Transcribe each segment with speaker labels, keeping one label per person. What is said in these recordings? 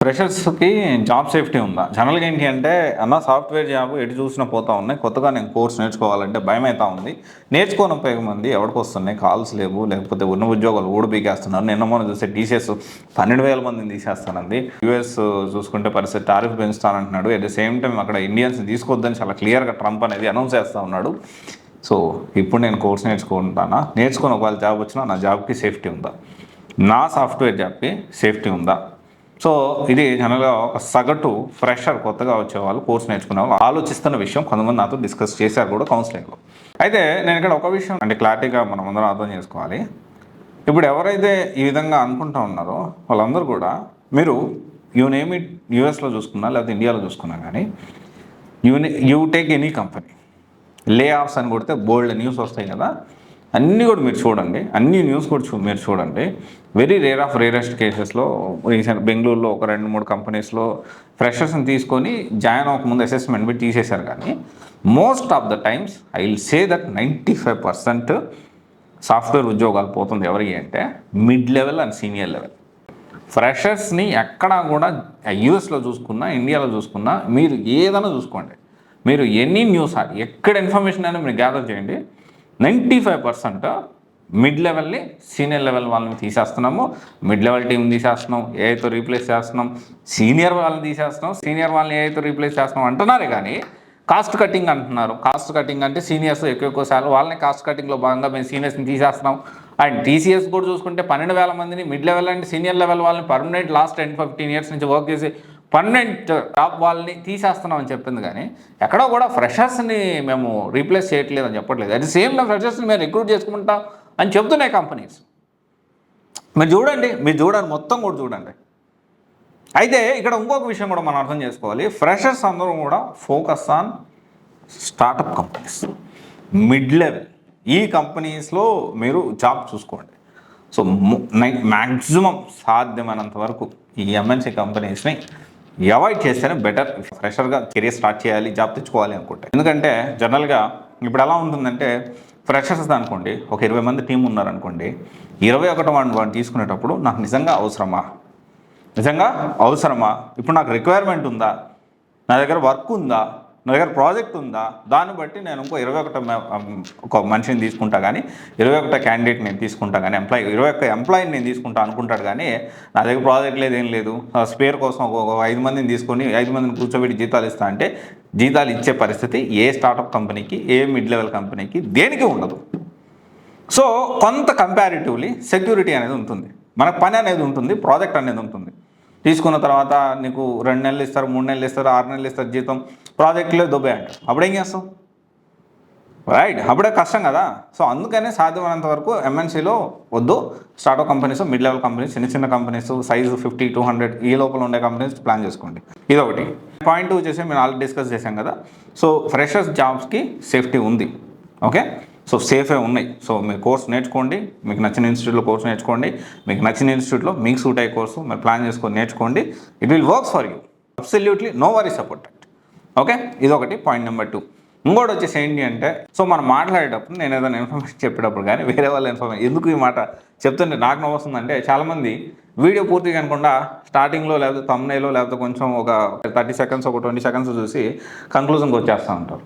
Speaker 1: ఫ్రెషర్స్‌కి job safety ఉందా? జనరల్‌గా ఏంటి అంటే, అన్న సాఫ్ట్‌వేర్ జాబ్ ఎటు చూసినా పోతా ఉన్నాయి. కొత్తగా నేను కోర్స్ నేర్చుకోవాలంటే భయమైతా ఉంది. నేర్చుకోని ఉపయోగం ఉంది. ఎవడికొస్తున్నాయి? కాల్స్ లేవు. లేకపోతే ఉన్న ఉద్యోగాలు ఊడబీకేస్తున్నారు. నిన్న మొన్న చూస్తే టీసీఎస్ 12,000 మందిని తీసేస్తానంది. యూఎస్ చూసుకుంటే పరిస్థితి టారిఫ్ పెంచుతానంటున్నాడు. అట్ ద సేమ్ టైమ్ అక్కడ ఇండియన్స్‌ని తీసుకోవద్దని చాలా క్లియర్‌గా ట్రంప్ అనేది అనౌన్స్ చేస్తా ఉన్నాడు. సో, ఇప్పుడు నేను కోర్స్ నేర్చుకుంటానా? నేర్చుకొని ఒకవేళ జాబ్ వచ్చినా నా జాబ్‌కి సేఫ్టీ ఉందా? నా సాఫ్ట్‌వేర్ జాబ్‌కి సేఫ్టీ ఉందా? సో ఇది జనరల్గా ఒక సగటు ఫ్రెషర్ కొత్తగా వచ్చేవాళ్ళు కోర్స్ నేర్చుకునే వాళ్ళు ఆలోచిస్తున్న విషయం కొంతమంది నాతో డిస్కస్ చేశారు కూడా కౌన్సిలింగ్లో. అయితే నేను ఇక్కడ ఒక విషయం అంటే క్లారిటీగా మనం అందరం అర్థం చేసుకోవాలి. ఇప్పుడు ఎవరైతే ఈ విధంగా అనుకుంటా ఉన్నారో వాళ్ళందరూ కూడా మీరు నేమ్ ఇట్ యూఎస్లో చూసుకున్నా లేకపోతే ఇండియాలో చూసుకున్నా కానీ యూ టేక్ ఎనీ కంపెనీ లే ఆఫ్స్ అని కొడితే బోల్డ్ న్యూస్ వస్తాయి కదా, అన్నీ కూడా మీరు చూడండి, అన్ని న్యూస్ కూడా మీరు చూడండి. వెరీ రేరెస్ట్ కేసెస్లో రీసెంట్ బెంగళూరులో ఒక 2-3 కంపెనీస్లో ఫ్రెషర్స్ని తీసుకొని జాయిన్ అవ్వకముందు అసెస్మెంట్ పెట్టి తీసేశారు. కానీ most of the times I will say that 95% software ఉద్యోగాలు పోతుంది ఎవరికి అంటే mid level and senior level. ఫ్రెషర్స్ని ఎక్కడా కూడా యూఎస్లో చూసుకున్నా ఇండియాలో చూసుకున్నా మీరు ఏదైనా చూసుకోండి, మీరు ఎనీ న్యూస్ ఎక్కడ ఇన్ఫర్మేషన్ అయినా మీరు గ్యాదర్ చేయండి, 95% మిడ్ లెవెల్ని సీనియర్ లెవెల్ వాళ్ళని తీసేస్తున్నాము. మిడ్ లెవెల్ టీం తీసేస్తున్నాం, ఏఐతో రీప్లేస్ చేస్తున్నాం. సీనియర్ వాళ్ళని తీసేస్తున్నాం, సీనియర్ వాళ్ళని ఏఐతో రీప్లేస్ చేస్తున్నాం అంటున్నారే కానీ కాస్ట్ కటింగ్ అంటున్నారు. కాస్ట్ కటింగ్ అంటే సీనియర్స్ ఎక్కువ శాలరీ వాళ్ళని కాస్ట్ కటింగ్లో భాగంగా మేము సీనియర్స్ని తీసేస్తున్నాం. అండ్ టీసీఎస్ కూడా చూసుకుంటే 12,000 మందిని mid level and senior level వాళ్ళని పర్మనెంట్ లాస్ట్ 10-15 ఇయర్స్ నుంచి వర్క్ చేసి పర్మనెంట్ టాప్ వాళ్ళని తీసేస్తున్నామని చెప్పింది. కానీ ఎక్కడో కూడా ఫ్రెషర్స్ని మేము రీప్లేస్ చేయట్లేదు అని చెప్పట్లేదు. అది సేమ్ ఫ్రెషర్స్ని మేము రిక్రూట్ చేసుకుంటాం అని చెప్తున్నాయి కంపెనీస్. మీరు చూడండి మొత్తం కూడా చూడండి. అయితే ఇక్కడ ఇంకొక విషయం కూడా మనం అర్థం చేసుకోవాలి. ఫ్రెషర్స్ అందరూ కూడా focus on startup companies, mid level ఈ కంపెనీస్లో మీరు జాబ్ చూసుకోండి. సో మ్యాక్సిమం సాధ్యమైనంత వరకు ఈ ఎంఎన్సీ కంపెనీస్ని అవాయిడ్ చేస్తేనే బెటర్. ఫ్రెషర్గా కెరీర్ స్టార్ట్ చేయాలి, జాబ్ తెచ్చుకోవాలి అనుకుంటే. ఎందుకంటే జనరల్గా ఇప్పుడు ఎలా ఉంటుందంటే ఫ్రెషర్స్ అనుకోండి, ఒక 20 మంది టీం ఉన్నారనుకోండి, 21 వాడిని తీసుకునేటప్పుడు నాకు నిజంగా అవసరమా, ఇప్పుడు నాకు రిక్వైర్మెంట్ ఉందా, నా దగ్గర వర్క్ ఉందా, నా దగ్గర ప్రాజెక్ట్ ఉందా, దాన్ని బట్టి నేను ఇంకో 21 ఒక మనిషిని తీసుకుంటా కానీ 21 క్యాండిడేట్ నేను తీసుకుంటా కానీ 21 ఎంప్లాయీని నేను తీసుకుంటా అనుకుంటాడు. కానీ నా దగ్గర ప్రాజెక్ట్ లేదు, ఏం లేదు, స్పేర్ కోసం ఒక 5 మందిని తీసుకొని 5 మందిని కూర్చోబెట్టి జీతాలు ఇస్తా అంటే జీతాలు ఇచ్చే పరిస్థితి ఏ స్టార్టప్ కంపెనీకి, ఏ మిడ్ లెవెల్ కంపెనీకి దేనికి ఉండదు. సో కొంత కంపారిటివ్లీ సెక్యూరిటీ అనేది ఉంటుంది, మనకు పని అనేది ఉంటుంది, ప్రాజెక్ట్ అనేది ఉంటుంది. తీసుకున్న తర్వాత నీకు 2 నెలలు ఇస్తారు, 3 నెలలు ఇస్తారు, 6 నెలలు ఇస్తారు జీతం, ప్రాజెక్టులో దొబ్బే అంటారు. అప్పుడేం చేస్తాం? రైట్, అప్పుడే కష్టం కదా. సో అందుకనే సాధ్యమైనంత వరకు ఎంఎన్సీలో వద్దు, startup companies, mid level companies, చిన్న కంపెనీస్ సైజు 50-200 ఈ లోపల ఉండే కంపెనీస్ ప్లాన్ చేసుకోండి. ఇదొకటి. పాయింట్ 2 వచ్చేసి మేము ఆల్రెడీ డిస్కస్ చేశాం కదా. సో ఫ్రెషర్స్ జాబ్స్కి సేఫ్టీ ఉంది, ఓకే. సో సేఫే ఉన్నాయి. సో మీరు కోర్స్ నేర్చుకోండి, మీకు నచ్చిన ఇన్స్టిట్యూట్లో కోర్స్ నేర్చుకోండి, మీకు నచ్చిన ఇన్స్టిట్యూట్లో మీకు సూట్ అయ్యే కోర్సు మీరు ప్లాన్ చేసుకొని నేర్చుకోండి. It will works for you, absolutely no worries about it, okay. ఇదొకటి. Point number 2. ఇంకోటి వచ్చేసి ఏంటి అంటే, సో మనం మాట్లాడేటప్పుడు నేను ఏదైనా ఇన్ఫర్మేషన్ చెప్పేటప్పుడు కానీ వేరే వాళ్ళ ఇన్ఫర్మేషన్ ఎందుకు ఈ మాట చెప్తుంటే నాకు నవ్వుతుందంటే, చాలామంది వీడియో పూర్తిగా అనకుండా స్టార్టింగ్లో లేకపోతే థంబ్నెయిల్లో లేకపోతే కొంచెం ఒక 30 సెకండ్స్ ఒక 20 సెకండ్స్ చూసి కంక్లూజన్కి వచ్చేస్తూ ఉంటారు.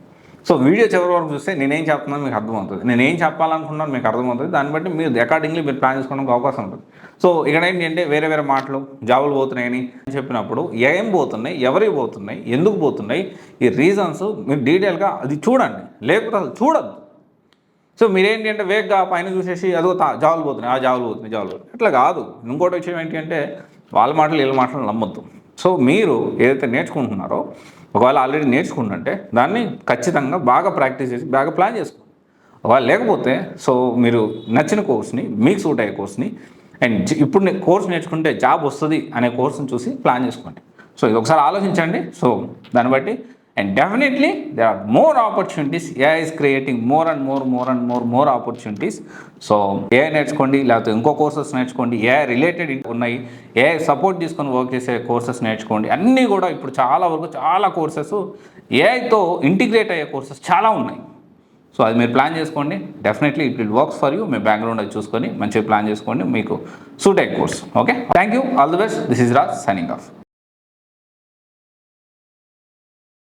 Speaker 1: సో వీడియో చివరి వరకు చూస్తే నేనేం చెప్తున్నాను మీకు అర్థమవుతుంది, నేనేం చెప్పాలనుకున్నాను మీకు అర్థమవుతుంది. దాన్ని బట్టి మీరు అకార్డింగ్లీ మీరు ప్లాన్ చేసుకోవడానికి అవకాశం ఉంటుంది. సో ఇక్కడ ఏంటి అంటే వేరే మాటలు జాబులు పోతున్నాయని చెప్పినప్పుడు ఏం పోతున్నాయి, ఎవరికి పోతున్నాయి, ఎందుకు పోతున్నాయి, ఈ రీజన్స్ మీరు డీటెయిల్గా అది చూడండి, లేకపోతే అసలు చూడద్దు. సో మీరేంటి అంటే వేగ్గా పైన చూసేసి అదో జాబులు పోతున్నాయి, జాబులు పోతున్నాయి ఇట్లా కాదు. ఇంకోటి విషయం ఏంటి అంటే వాళ్ళ మాటలు వీళ్ళ మాటలు నమ్మొద్దు. సో మీరు ఏదైతే నేర్చుకుంటున్నారో ఒకవేళ ఆల్రెడీ నేర్చుకుంటుంటే దాన్ని ఖచ్చితంగా బాగా ప్రాక్టీస్ చేసి బాగా ప్లాన్ చేసుకోండి. ఒకవేళ లేకపోతే సో మీరు నచ్చిన కోర్స్ని, మీకు సూట్ అయ్యే కోర్స్ని, అండ్ ఇప్పుడు కోర్స్ నేర్చుకుంటే జాబ్ వస్తుంది అనే కోర్స్ని చూసి ప్లాన్ చేసుకోండి. సో ఇది ఒకసారి ఆలోచించండి. సో దాన్ని బట్టి and definitely there are more opportunities. AI is creating more and more opportunities. So AI నేర్చుకోండి, లేకపోతే ఇంకో కోర్సెస్ నేర్చుకోండి, AI రిలేటెడ్ ఉన్నాయి, AI సపోర్ట్ తీసుకొని వర్క్ చేసే కోర్సెస్ నేర్చుకోండి. అన్నీ కూడా ఇప్పుడు చాలా కోర్సెస్ AIతో ఇంటిగ్రేట్ అయ్యే కోర్సెస్ చాలా ఉన్నాయి. సో అది మీరు ప్లాన్ చేసుకోండి. Definitely it will works for you. Me background అది చూసుకొని మంచిగా ప్లాన్ చేసుకోండి, మీకు సూట్ అయ్యే course, okay. Thank you, all the best. This is Raj signing off.